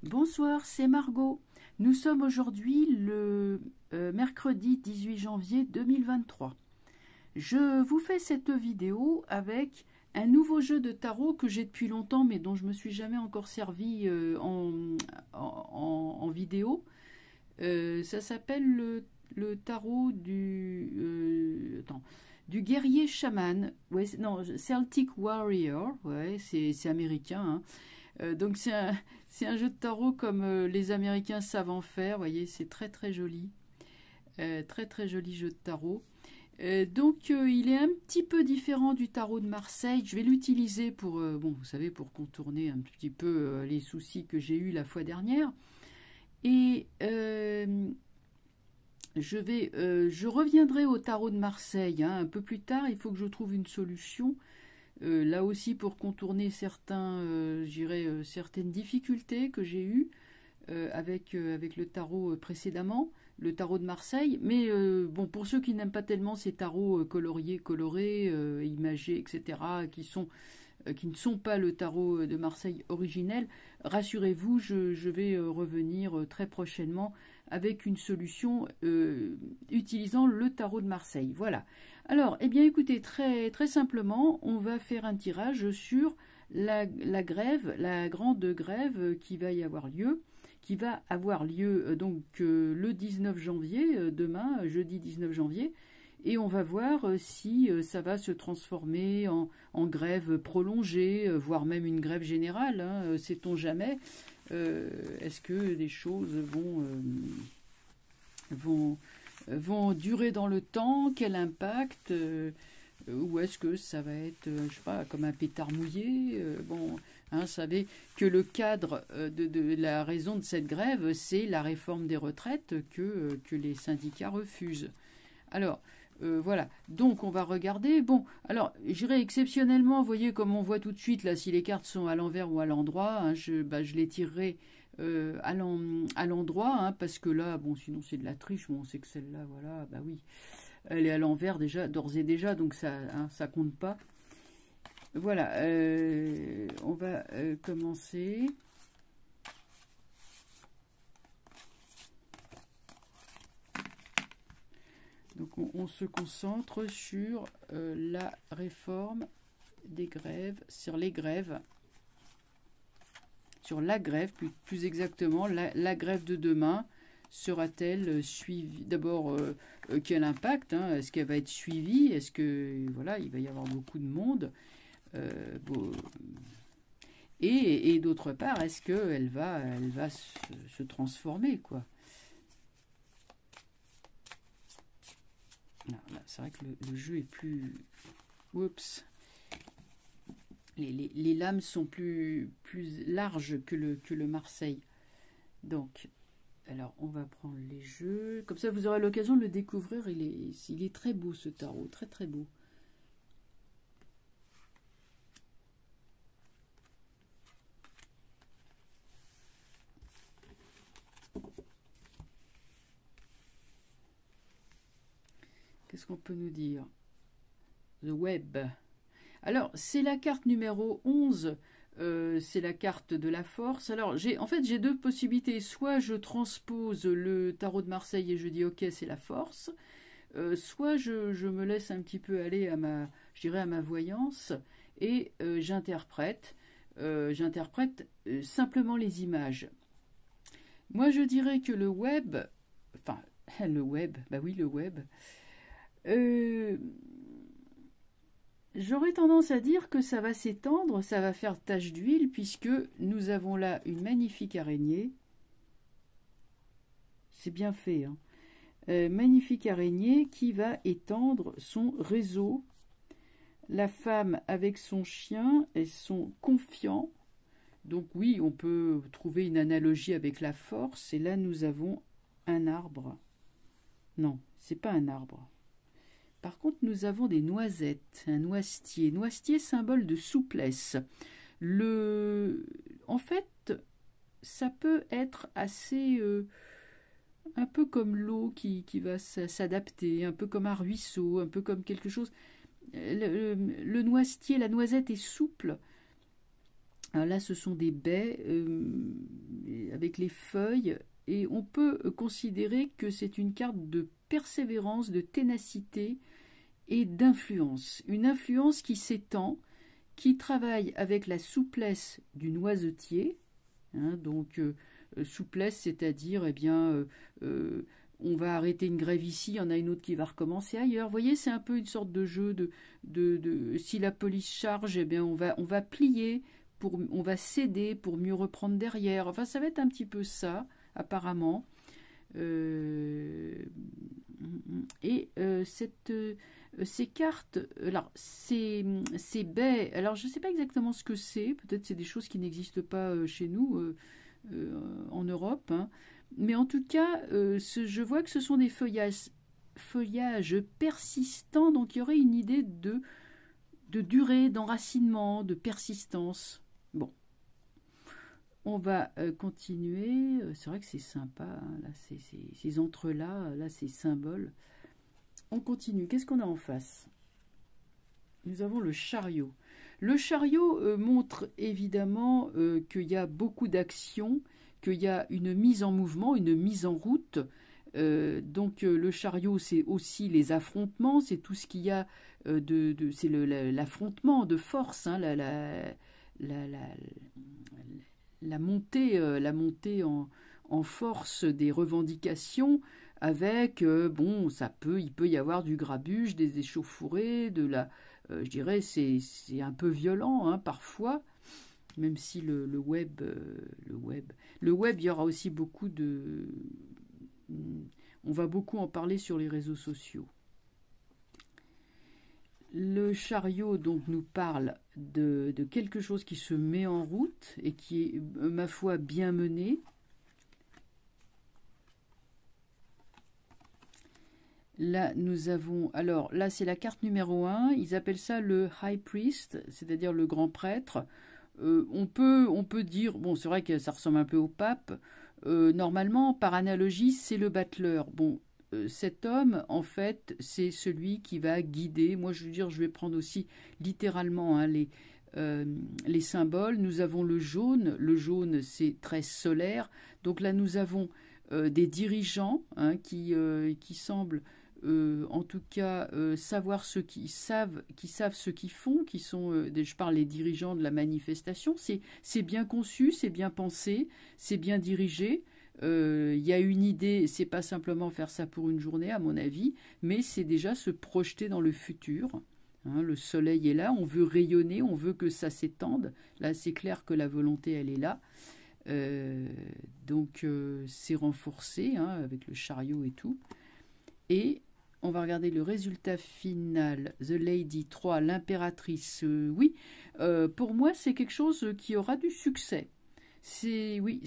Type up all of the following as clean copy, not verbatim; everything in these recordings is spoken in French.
Bonsoir, c'est Margot. Nous sommes aujourd'hui le mercredi 18 janvier 2023. Je vous fais cette vidéo avec un nouveau jeu de tarot que j'ai depuis longtemps mais dont je me suis jamais encore servi en vidéo. Ça s'appelle le tarot du guerrier chaman. Ouais, non, Celtic Warrior, ouais, c'est américain, hein. Donc c'est un jeu de tarot comme les Américains savent en faire, vous voyez, c'est très très joli. Très très joli jeu de tarot. Donc il est un petit peu différent du tarot de Marseille. Je vais l'utiliser pour, bon, vous savez, pour contourner un petit peu les soucis que j'ai eus la fois dernière. Et je reviendrai au tarot de Marseille hein, un peu plus tard. Il faut que je trouve une solution. Là aussi pour contourner certaines difficultés que j'ai eues avec le tarot précédemment, le tarot de Marseille. Mais bon, pour ceux qui n'aiment pas tellement ces tarots colorés, imagés, etc., qui ne sont pas le tarot de Marseille originel, rassurez-vous, je vais revenir très prochainement avec une solution utilisant le tarot de Marseille. Voilà. Alors, eh bien écoutez, très, très simplement, on va faire un tirage sur la grève, la grande grève qui va avoir lieu donc le 19 janvier, demain, jeudi 19 janvier, et on va voir si ça va se transformer en grève prolongée, voire même une grève générale, hein, sait-on jamais. Est-ce que les choses vont durer dans le temps, quel impact, ou est-ce que ça va être, je sais pas, comme un pétard mouillé. Bon, hein, vous savez que le cadre de la raison de cette grève, c'est la réforme des retraites que les syndicats refusent. Alors, voilà, donc on va regarder. Bon, alors, j'irai exceptionnellement, vous voyez, comme on voit tout de suite, là, si les cartes sont à l'envers ou à l'endroit, hein, je les tirerai à l'endroit, hein, parce que là, bon, sinon c'est de la triche, bon, on sait que celle-là, voilà, bah oui, elle est à l'envers déjà, d'ores et déjà, donc ça compte pas. Voilà, on va commencer. Donc on se concentre sur la réforme des grèves, sur les grèves, sur la grève plus exactement, la grève de demain sera-t-elle suivie? D'abord, quel impact hein, est-ce qu'elle va être suivie? Est-ce que voilà, il va y avoir beaucoup de monde bon, et d'autre part, est-ce qu'elle va se transformer quoi? Là, c'est vrai que le jeu est plus... Oups. Les lames sont plus larges que le Marseille. Donc, alors, on va prendre les jeux. Comme ça, vous aurez l'occasion de le découvrir. Il est très beau, ce tarot. Très, très beau. Qu'est-ce qu'on peut nous dire? The Web. Alors, c'est la carte numéro 11. C'est la carte de la force. Alors, j'ai deux possibilités. Soit je transpose le tarot de Marseille et je dis ok, c'est la force. Soit je me laisse un petit peu aller à ma voyance et j'interprète simplement les images. Moi, je dirais que le web, enfin, le web, bah oui, le web, j'aurais tendance à dire que ça va s'étendre, ça va faire tache d'huile, puisque nous avons là une magnifique araignée. C'est bien fait, hein. Magnifique araignée qui va étendre son réseau. La femme avec son chien, elles sont confiants. Donc oui, on peut trouver une analogie avec la force. Et là, nous avons un arbre. Non, c'est pas un arbre. Par contre, nous avons des noisettes, un noisetier. Noisetier, symbole de souplesse. En fait, ça peut être assez... un peu comme l'eau qui va s'adapter, un peu comme un ruisseau, un peu comme quelque chose. Le noisetier, la noisette est souple. Alors là, ce sont des baies avec les feuilles, et on peut considérer que c'est une carte de persévérance, de ténacité et d'influence. Une influence qui s'étend, qui travaille avec la souplesse du noisetier, hein, donc souplesse, c'est-à-dire, eh bien, on va arrêter une grève ici, il y en a une autre qui va recommencer ailleurs. Vous voyez, c'est un peu une sorte de jeu si la police charge, eh bien, on va plier, on va céder pour mieux reprendre derrière. Enfin, ça va être un petit peu ça, apparemment. Ces cartes, alors ces baies, alors je ne sais pas exactement ce que c'est, peut-être c'est des choses qui n'existent pas chez nous en Europe, hein. Mais en tout cas, je vois que ce sont des feuillages persistants, donc il y aurait une idée de durée, d'enracinement, de persistance. Bon, on va continuer. C'est vrai que c'est sympa, hein, là, ces entrelacs, là, ces symboles. On continue. Qu'est-ce qu'on a en face? Nous avons le chariot. Le chariot montre évidemment qu'il y a beaucoup d'actions, qu'il y a une mise en mouvement, une mise en route. Donc le chariot, c'est aussi les affrontements, c'est tout ce qu'il y a c'est l'affrontement de force, hein, la montée en force des revendications, avec bon, il peut y avoir du grabuge, des échauffourées, je dirais c'est un peu violent, hein, parfois. Même si le web, il y aura aussi beaucoup on va beaucoup en parler sur les réseaux sociaux. Le chariot donc nous parle de quelque chose qui se met en route et qui est, ma foi, bien mené. Là, nous avons... Alors, là, c'est la carte numéro 1. Ils appellent ça le High Priest, c'est-à-dire le grand prêtre. On peut dire... Bon, c'est vrai que ça ressemble un peu au pape. Normalement, par analogie, c'est le battleur. Bon, cet homme, en fait, c'est celui qui va guider. Moi, je veux dire, je vais prendre aussi littéralement, hein, les symboles. Nous avons le jaune. Le jaune, c'est très solaire. Donc là, nous avons des dirigeants, hein, qui semblent... en tout cas, savoir qui savent ce qu'ils font, qui sont, je parle les dirigeants de la manifestation, c'est bien conçu, c'est bien pensé, c'est bien dirigé. Il y a une idée, c'est pas simplement faire ça pour une journée, à mon avis, mais c'est déjà se projeter dans le futur. Hein, le soleil est là, on veut rayonner, on veut que ça s'étende. Là, c'est clair que la volonté, elle est là. Donc, c'est renforcé, hein, avec le chariot et tout. Et on va regarder le résultat final. The Lady 3, l'impératrice. Oui, pour moi, c'est quelque chose qui aura du succès. C'est, oui,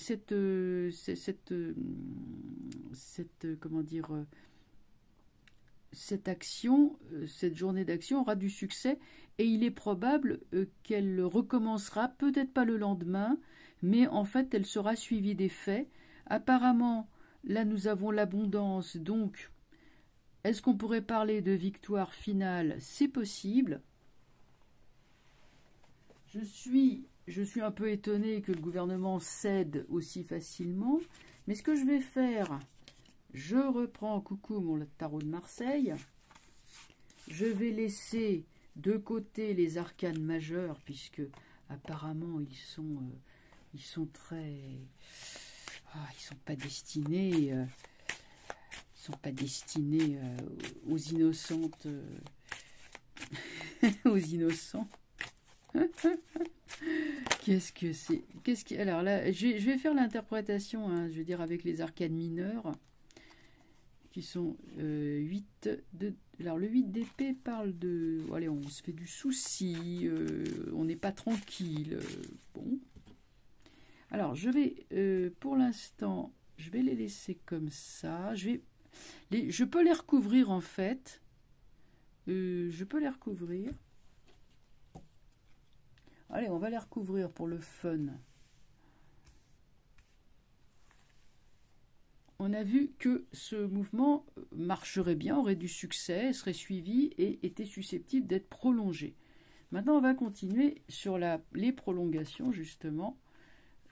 comment dire, cette action, cette journée d'action aura du succès et il est probable qu'elle recommencera, peut-être pas le lendemain, mais en fait, elle sera suivie des faits. Apparemment, là, nous avons l'abondance, donc... Est-ce qu'on pourrait parler de victoire finale? C'est possible. Je suis un peu étonnée que le gouvernement cède aussi facilement. Mais ce que je vais faire, je reprends, coucou mon tarot de Marseille. Je vais laisser de côté les arcanes majeures, puisque apparemment ils sont très... ils sont pas destinés... sont pas destinés aux innocentes, aux innocents. Qu'est-ce que c'est? Alors là, je vais faire l'interprétation, hein, je veux dire avec les arcanes mineures, qui sont 8 de... Alors le 8 d'épée parle de... Allez, on se fait du souci, on n'est pas tranquille. Bon. Alors, je vais, pour l'instant, je vais les laisser comme ça. Je peux les recouvrir en fait. Je peux les recouvrir. Allez, on va les recouvrir pour le fun. On a vu que ce mouvement marcherait bien, aurait du succès, serait suivi et était susceptible d'être prolongé. Maintenant, on va continuer sur les prolongations, justement.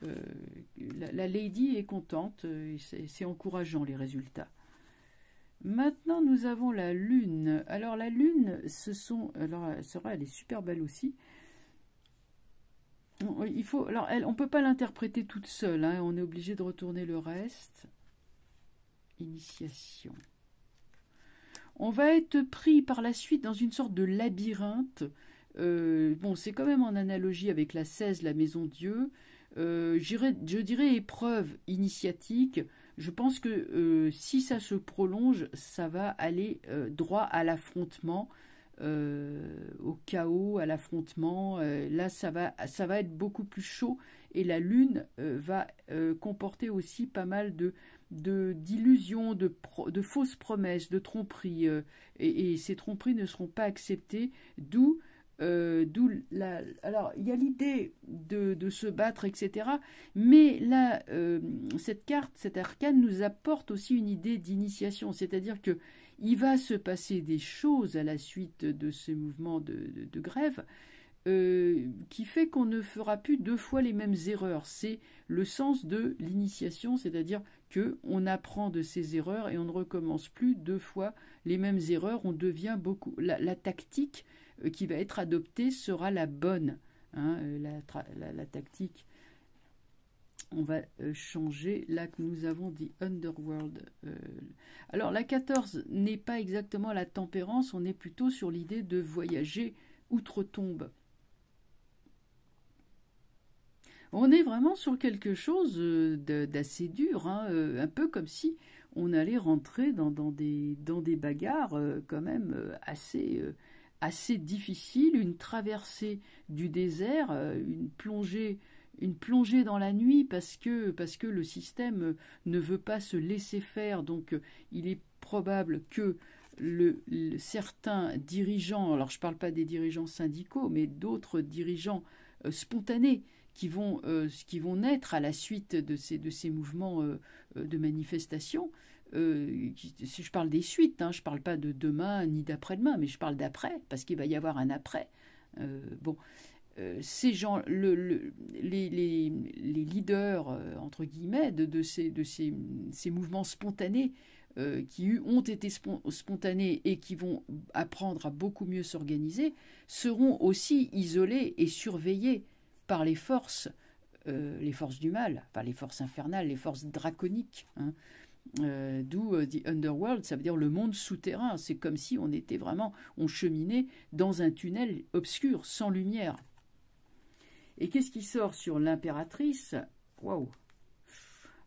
la lady est contente, c'est encourageant les résultats. Maintenant, nous avons la lune. Alors, la lune, alors, elle est super belle aussi. On ne peut pas l'interpréter toute seule, hein, on est obligé de retourner le reste. Initiation. On va être pris par la suite dans une sorte de labyrinthe. Bon, c'est quand même en analogie avec la 16, la maison Dieu. Je dirais épreuve initiatique. Je pense que si ça se prolonge, ça va aller droit à l'affrontement, au chaos, à l'affrontement. Là, ça va être beaucoup plus chaud et la lune va comporter aussi pas mal d'illusions, de fausses promesses, de tromperies. Et ces tromperies ne seront pas acceptées, d'où alors, il y a l'idée de se battre, etc. Mais là, cette carte, cet arcane nous apporte aussi une idée d'initiation. C'est-à-dire que il va se passer des choses à la suite de ce mouvement de grève qui fait qu'on ne fera plus 2 fois les mêmes erreurs. C'est le sens de l'initiation, c'est-à-dire qu'on apprend de ses erreurs et on ne recommence plus 2 fois les mêmes erreurs. On devient beaucoup... La tactique qui va être adoptée sera la bonne. Hein, la tactique, on va changer. Là que nous avons dit Underworld. Alors la 14 n'est pas exactement la tempérance, on est plutôt sur l'idée de voyager outre-tombe. On est vraiment sur quelque chose d'assez dur, hein, un peu comme si on allait rentrer dans des bagarres quand même assez difficiles, une traversée du désert, une plongée dans la nuit parce que le système ne veut pas se laisser faire. Donc il est probable que certains dirigeants, alors je ne parle pas des dirigeants syndicaux, mais d'autres dirigeants spontanés qui vont naître à la suite de ces mouvements de manifestation. Si je parle des suites, hein, je ne parle pas de demain ni d'après-demain, mais je parle d'après, parce qu'il va y avoir un après. Ces gens, les leaders, entre guillemets, de ces mouvements spontanés, qui ont été spontanés et qui vont apprendre à beaucoup mieux s'organiser, seront aussi isolés et surveillés par les forces du mal, enfin les forces infernales, les forces draconiques, hein. D'où The Underworld, ça veut dire le monde souterrain. C'est comme si on cheminait dans un tunnel obscur, sans lumière. Et qu'est-ce qui sort sur l'impératrice? Waouh!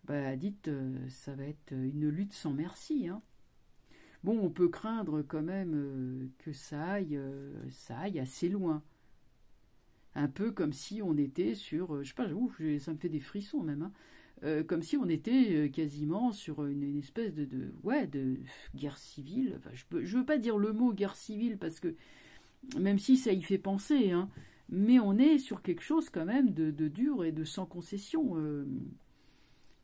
Bah, dites, ça va être une lutte sans merci, hein. Bon, on peut craindre quand même que ça aille assez loin. Un peu comme si on était sur, je sais pas, ça me fait des frissons même, hein. Comme si on était quasiment sur une espèce de guerre civile. Enfin, je veux pas dire le mot guerre civile parce que même si ça y fait penser, hein, mais on est sur quelque chose quand même de dur et de sans concession.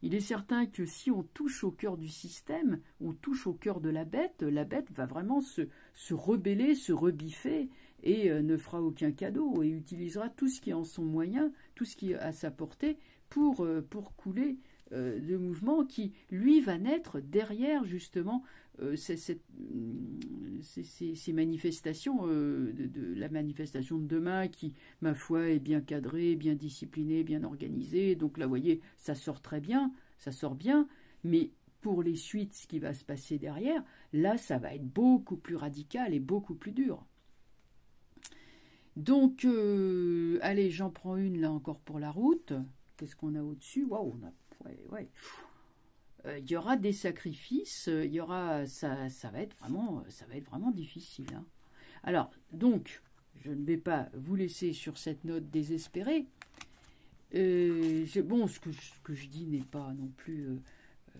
Il est certain que si on touche au cœur du système, on touche au cœur de la bête va vraiment se rebeller, se rebiffer et ne fera aucun cadeau et utilisera tout ce qui est en son moyen, tout ce qui est à sa portée pour couler le mouvement qui, lui, va naître derrière justement ces manifestations, de la manifestation de demain qui, ma foi, est bien cadrée, bien disciplinée, bien organisée. Donc là, vous voyez, ça sort très bien, ça sort bien, mais pour les suites, ce qui va se passer derrière, là, ça va être beaucoup plus radical et beaucoup plus dur. Donc, allez, j'en prends une là encore pour la route. Qu'est-ce qu'on a au-dessus? Waouh, on a... Ouais. Il y aura des sacrifices, il y aura... ça va être vraiment difficile, hein. Alors, donc, je ne vais pas vous laisser sur cette note désespérée. Bon, ce que je dis n'est pas non plus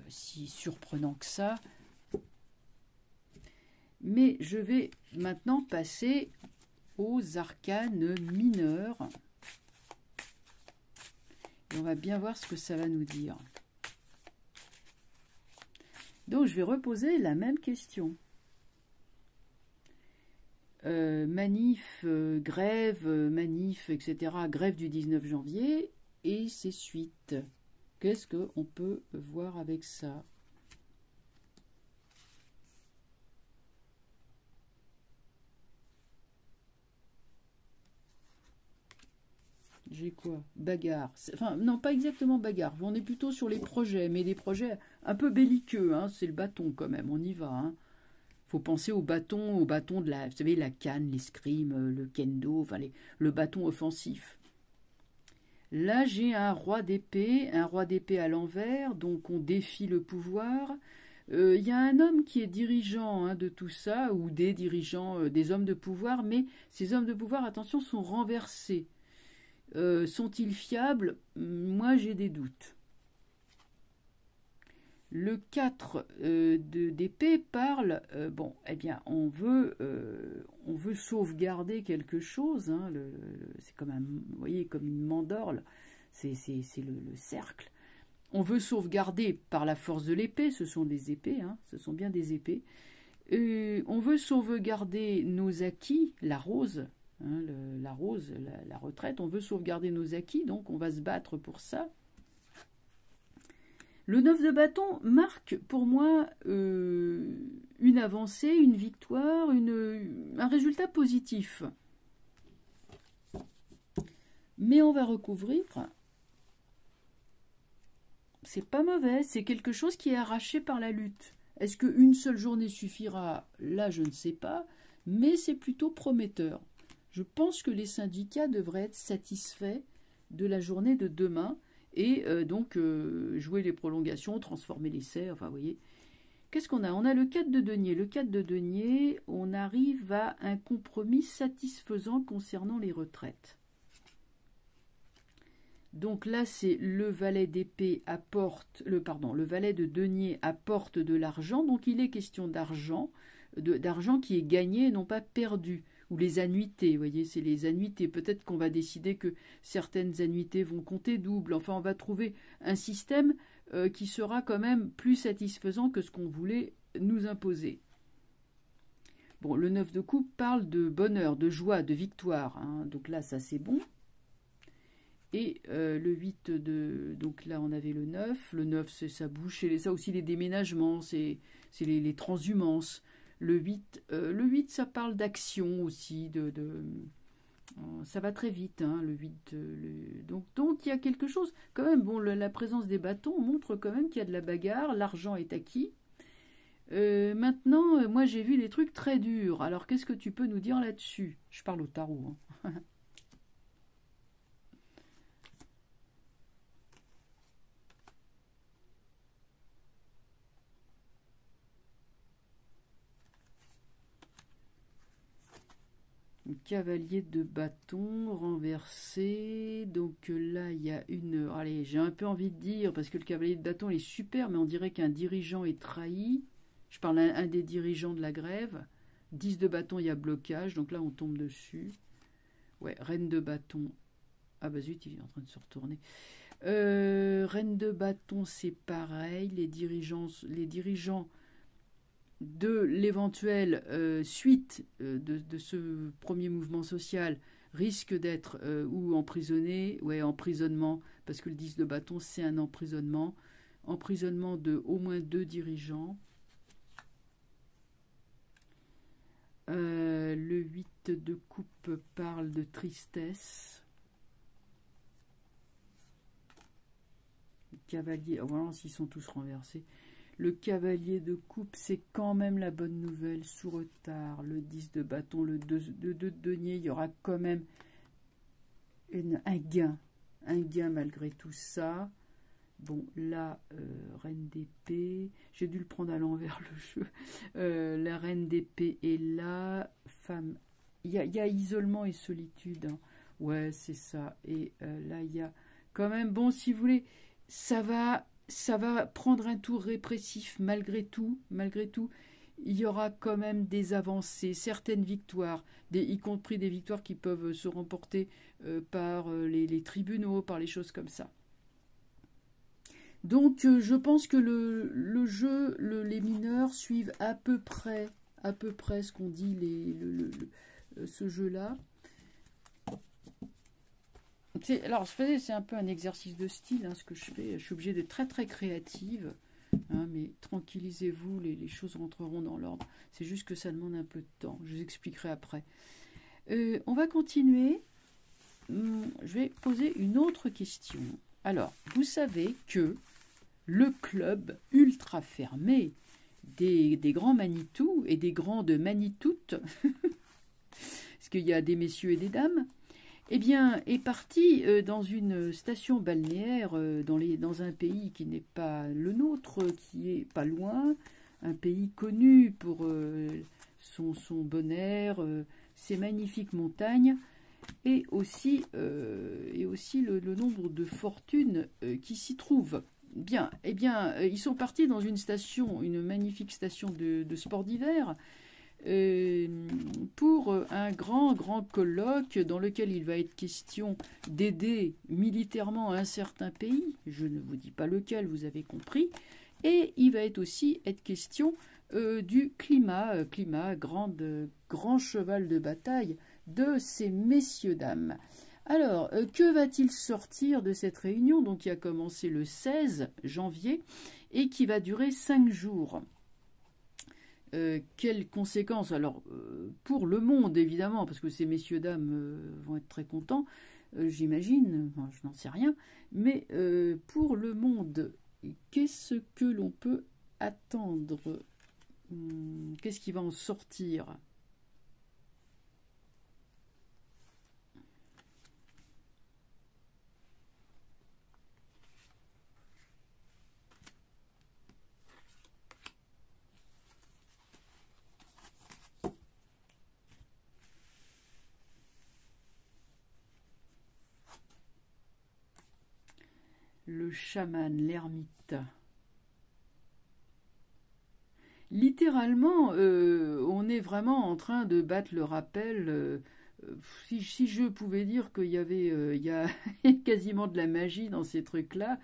si surprenant que ça. Mais je vais maintenant passer aux arcanes mineurs. Et on va bien voir ce que ça va nous dire. Donc, je vais reposer la même question. Manif, grève, manif, etc. Grève du 19 janvier. et ses suites. Qu'est-ce qu'on peut voir avec ça? J'ai quoi? Bagarre. Enfin, non, pas exactement bagarre. On est plutôt sur les projets, mais des projets un peu belliqueux. Hein. C'est le bâton quand même, on y va. Hein. Faut penser au bâton de la, vous savez, la canne, l'escrime, le kendo, enfin le bâton offensif. Là, j'ai un roi d'épée à l'envers, donc on défie le pouvoir. Il y a un homme qui est dirigeant hein, de tout ça, ou des dirigeants, des hommes de pouvoir, mais ces hommes de pouvoir, attention, sont renversés. Sont-ils fiables? Moi, j'ai des doutes. Le 4 d'épée parle, bon, eh bien, on veut sauvegarder quelque chose. Hein, c'est comme vous voyez, comme une mandorle, c'est le cercle. On veut sauvegarder par la force de l'épée, ce sont des épées, hein, ce sont bien des épées. On veut sauvegarder nos acquis, la rose, hein, la rose, la retraite, on veut sauvegarder nos acquis, donc on va se battre pour ça. Le 9 de bâton marque pour moi une avancée, une victoire, un résultat positif. Mais on va recouvrir. C'est pas mauvais, c'est quelque chose qui est arraché par la lutte. Est-ce qu'une seule journée suffira? Là, je ne sais pas, mais c'est plutôt prometteur. Je pense que les syndicats devraient être satisfaits de la journée de demain et donc jouer les prolongations, transformer les serres, enfin vous voyez. Qu'est-ce qu'on a? On a le 4 de denier. Le 4 de denier, on arrive à un compromis satisfaisant concernant les retraites. Donc là, c'est le valet d'épée apporte, le valet de denier apporte de l'argent. Donc il est question d'argent, d'argent qui est gagné et non pas perdu. Ou les annuités, vous voyez, c'est les annuités. Peut-être qu'on va décider que certaines annuités vont compter double. Enfin, on va trouver un système qui sera quand même plus satisfaisant que ce qu'on voulait nous imposer. Bon, le 9 de coupe parle de bonheur, de joie, de victoire. Hein. Donc là, ça c'est bon. Et le 8 de... Donc là, on avait le 9. Le 9, c'est sa bouche. Et ça aussi, les déménagements, c'est les transhumances. Le 8, ça parle d'action aussi. Ça va très vite, hein, le 8. Donc, il y a quelque chose. Quand même, bon, la présence des bâtons montre quand même qu'il y a de la bagarre. L'argent est acquis. Maintenant, moi, j'ai vu des trucs très durs. Alors, qu'est-ce que tu peux nous dire là-dessus? Je parle au tarot, hein. Cavalier de bâton renversé. Donc là, il y a une... Allez, j'ai un peu envie de dire, parce que le cavalier de bâton est super, mais on dirait qu'un dirigeant est trahi. Je parle à un des dirigeants de la grève. 10 de bâton, il y a blocage. Donc là, on tombe dessus. Ouais, reine de bâton. Ah bah zut, il est en train de se retourner. Reine de bâton, c'est pareil. Les dirigeants de l'éventuelle suite de ce premier mouvement social risque d'être ou emprisonné, ouais, emprisonnement, parce que le 10 de bâton, c'est un emprisonnement de au moins 2 dirigeants. Le 8 de coupe parle de tristesse. Le cavalier, oh, voilà, s'ils sont tous renversés. Le cavalier de coupe, c'est quand même la bonne nouvelle, sous retard. Le 10 de bâton, le 2 de denier, il y aura quand même un gain malgré tout ça. Bon, là, reine d'épée, j'ai dû le prendre à l'envers le jeu. La reine d'épée est là, femme, il y a isolement et solitude. Hein. Ouais, c'est ça. Et là, il y a quand même, bon, si vous voulez, ça va prendre un tour répressif malgré tout, il y aura quand même des avancées, certaines victoires, y compris des victoires qui peuvent se remporter par les tribunaux, par les choses comme ça. Donc je pense que le jeu, les mineurs suivent à peu près ce qu'on dit ce jeu-là. Alors, c'est un peu un exercice de style, hein, ce que je fais. Je suis obligée d'être très très créative, hein, mais tranquillisez-vous, les choses rentreront dans l'ordre. C'est juste que ça demande un peu de temps. Je vous expliquerai après. On va continuer. Je vais poser une autre question. Alors, vous savez que le club ultra fermé des grands Manitou et des grandes Manitoutes, parce qu'il y a des messieurs et des dames, eh bien, est parti dans une station balnéaire dans un pays qui n'est pas le nôtre, qui est pas loin, un pays connu pour son bon air, ses magnifiques montagnes, et aussi le nombre de fortunes qui s'y trouvent. Bien, eh bien, ils sont partis dans une magnifique station de sport d'hiver, pour un grand colloque dans lequel il va être question d'aider militairement un certain pays, je ne vous dis pas lequel, vous avez compris, et il va aussi être question du climat, grand cheval de bataille de ces messieurs-dames. Alors, que va-t-il sortir de cette réunion, donc qui a commencé le 16 janvier et qui va durer 5 jours? Quelles conséquences? Alors, pour le monde, évidemment, parce que ces messieurs-dames vont être très contents, j'imagine, enfin, je n'en sais rien, mais pour le monde, qu'est-ce que l'on peut attendre? Qu'est-ce qui va en sortir? Le chaman, l'ermite. Littéralement, on est vraiment en train de battre le rappel. Si je pouvais dire qu'il y a quasiment de la magie dans ces trucs-là,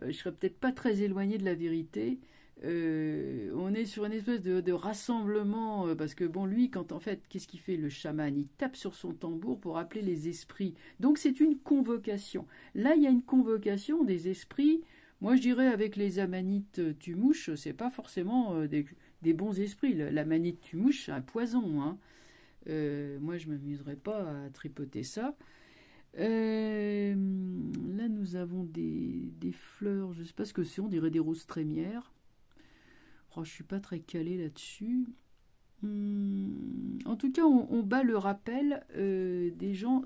je serais peut-être pas très éloigné de la vérité. On est sur une espèce de rassemblement, parce que bon, lui, en fait, qu'est-ce qu'il fait, le chaman? Il tape sur son tambour pour appeler les esprits. Donc c'est une convocation. Là, il y a une convocation des esprits. Moi, je dirais avec les amanites tumouches, c'est pas forcément des bons esprits. L'amanite tumouche, c'est un poison, hein. Moi, je m'amuserais pas à tripoter ça. Là, nous avons des fleurs, je sais pas ce que c'est, on dirait des roses trémières. Oh, je suis pas très calée là-dessus. En tout cas, on bat le rappel des gens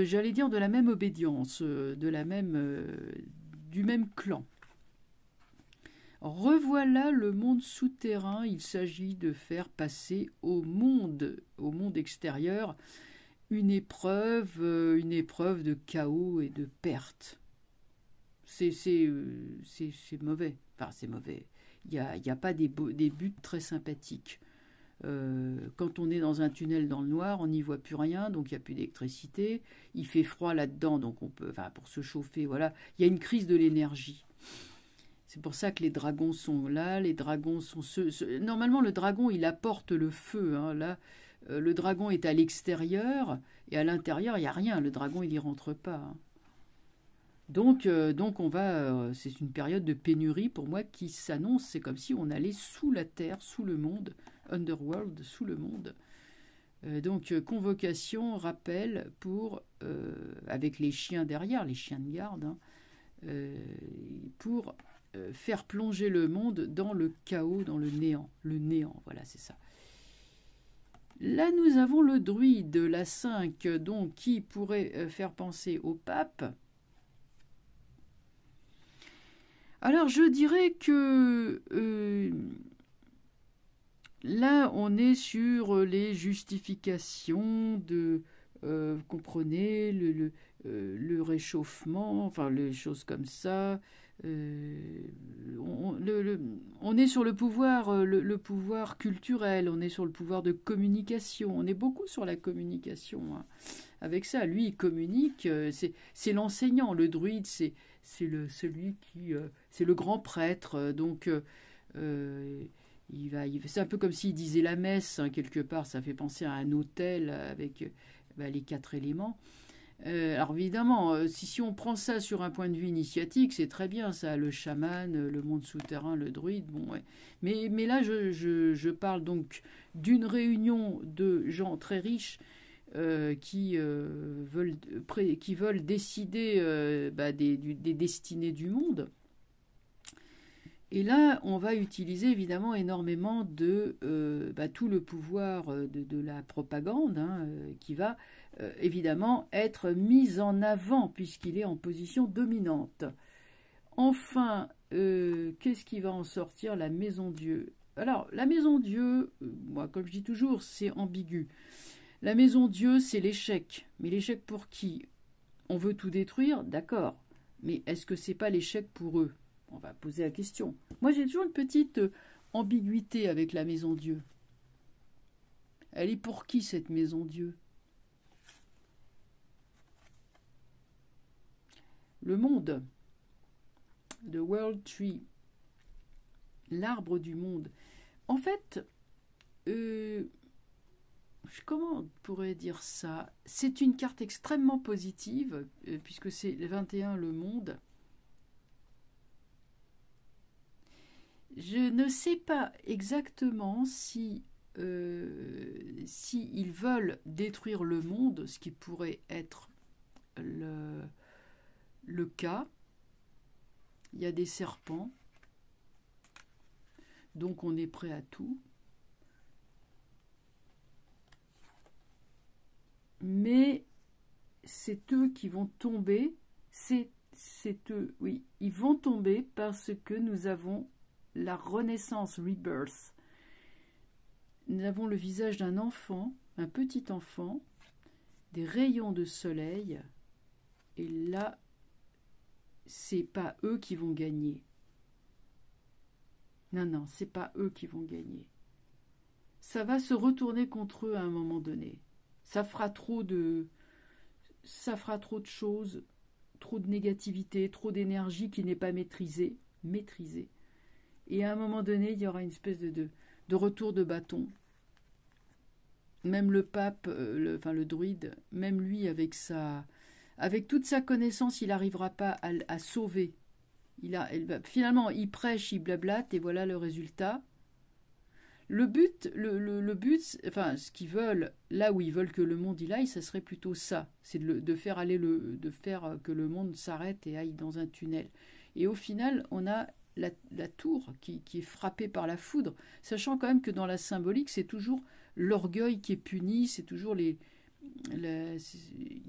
j'allais dire de la même obédience, du même clan. Revoilà le monde souterrain. Il s'agit de faire passer au monde extérieur, une épreuve de chaos et de perte. C'est mauvais. Enfin, c'est mauvais. Il n'y a pas des buts très sympathiques. Quand on est dans un tunnel dans le noir, on n'y voit plus rien, donc il n'y a plus d'électricité. Il fait froid là-dedans, donc pour se chauffer, voilà. Il y a une crise de l'énergie. C'est pour ça que les dragons sont là. Les dragons sont normalement, le dragon, il apporte le feu, hein. Là, le dragon est à l'extérieur, et à l'intérieur, il n'y a rien. Le dragon, il n'y rentre pas, hein. Donc c'est une période de pénurie pour moi qui s'annonce. C'est comme si on allait sous la terre, sous le monde, underworld, sous le monde. Convocation, rappel avec les chiens derrière, les chiens de garde, hein, pour faire plonger le monde dans le chaos, dans le néant. Le néant, voilà, c'est ça. Là, nous avons le druide, la 5, donc, qui pourrait faire penser au pape. Alors, je dirais que là, on est sur les justifications vous comprenez, le réchauffement, enfin, les choses comme ça. On est sur le pouvoir culturel, on est sur le pouvoir de communication, on est beaucoup sur la communication, hein. Avec ça, lui, il communique, c'est l'enseignant, le druide, c'est celui qui, c'est le grand prêtre, donc c'est un peu comme s'il disait la messe, hein, quelque part, ça fait penser à un autel avec les 4 éléments. Alors évidemment, si on prend ça sur un point de vue initiatique, c'est très bien ça, le chaman, le monde souterrain, le druide, bon ouais. Mais là, je parle donc d'une réunion de gens très riches qui veulent décider des destinées du monde. Et là, on va utiliser évidemment énormément de tout le pouvoir de la propagande qui va évidemment être mis en avant puisqu'il est en position dominante. Enfin, qu'est-ce qui va en sortir? La Maison Dieu. Alors, la Maison Dieu, moi, comme je dis toujours, c'est ambigu. La Maison Dieu, c'est l'échec. Mais l'échec pour qui? On veut tout détruire, d'accord. Mais est-ce que c'est pas l'échec pour eux? On va poser la question. Moi, j'ai toujours une petite ambiguïté avec la Maison Dieu. Elle est pour qui, cette Maison Dieu? Le monde. The World Tree. L'arbre du monde. En fait, comment on pourrait dire ça? C'est une carte extrêmement positive, puisque c'est le 21, le monde. Je ne sais pas exactement si ils veulent détruire le monde, ce qui pourrait être le cas. Il y a des serpents, donc on est prêt à tout. Mais c'est eux qui vont tomber, c'est eux, oui, ils vont tomber parce que nous avons la renaissance, rebirth. Nous avons le visage d'un enfant, un petit enfant, des rayons de soleil, et là, c'est pas eux qui vont gagner. Non, non, c'est pas eux qui vont gagner. Ça va se retourner contre eux à un moment donné. Ça fera trop de choses, trop de négativité, trop d'énergie qui n'est pas maîtrisée. Et à un moment donné, il y aura une espèce de retour de bâton. Même le pape, le druide, même lui, avec toute sa connaissance, il n'arrivera pas à sauver. Finalement, il prêche, il blablate, et voilà le résultat. Le but, enfin, ce qu'ils veulent, là où ils veulent que le monde y aille, ça serait plutôt ça. C'est de faire que le monde s'arrête et aille dans un tunnel. Et au final, on a la tour qui est frappée par la foudre, sachant quand même que dans la symbolique, c'est toujours l'orgueil qui est puni, c'est toujours il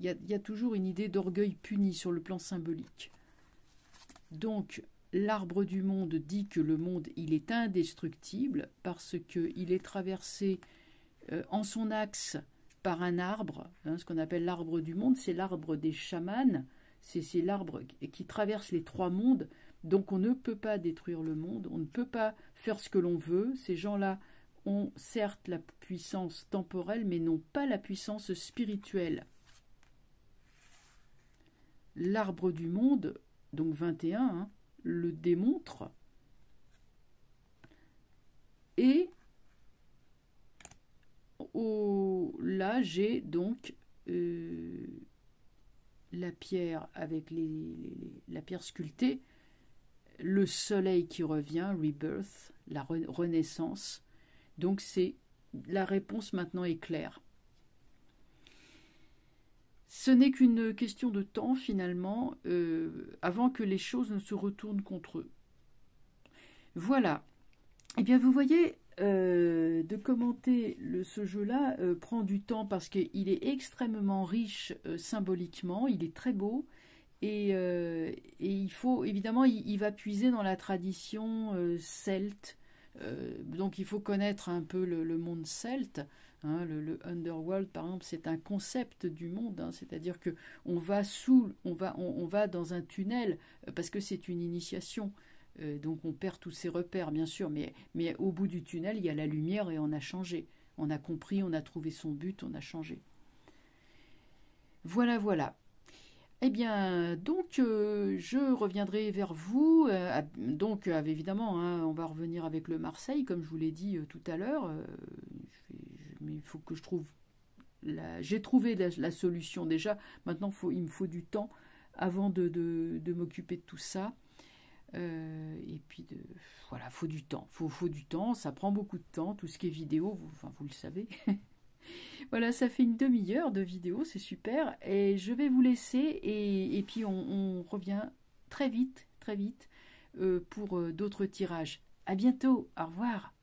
y a toujours une idée d'orgueil puni sur le plan symbolique. Donc, l'arbre du monde dit que le monde, il est indestructible parce qu'il est traversé en son axe par un arbre, ce qu'on appelle l'arbre du monde, c'est l'arbre des chamans, c'est l'arbre qui traverse les 3 mondes. Donc on ne peut pas détruire le monde, on ne peut pas faire ce que l'on veut. Ces gens-là ont certes la puissance temporelle, mais n'ont pas la puissance spirituelle. L'arbre du monde, donc 21, le démontre. Et là, j'ai donc la pierre avec la pierre sculptée, le soleil qui revient, rebirth, la renaissance. Donc la réponse maintenant est claire. Ce n'est qu'une question de temps finalement, avant que les choses ne se retournent contre eux. Voilà. Eh bien vous voyez, de commenter ce jeu-là prend du temps parce qu'il est extrêmement riche symboliquement, il est très beau. Et il faut, évidemment, il va puiser dans la tradition celte. Donc il faut connaître un peu le monde celte. Le underworld, par exemple, c'est un concept du monde. C'est-à-dire que on va dans un tunnel parce que c'est une initiation. Donc on perd tous ses repères, bien sûr. Mais au bout du tunnel, il y a la lumière et on a changé. On a compris, on a trouvé son but, on a changé. Voilà, voilà. Eh bien, donc, je reviendrai vers vous. Donc, évidemment, on va revenir avec le Marseille, comme je vous l'ai dit tout à l'heure. Mais il faut que je trouve j'ai trouvé la solution déjà. Maintenant, il me faut du temps avant de m'occuper de tout ça. Et puis, voilà, faut du temps. Faut du temps, ça prend beaucoup de temps. Tout ce qui est vidéo, vous le savez. Voilà, ça fait une demi-heure de vidéo, c'est super. Et je vais vous laisser et puis on revient très vite pour d'autres tirages. À bientôt, au revoir.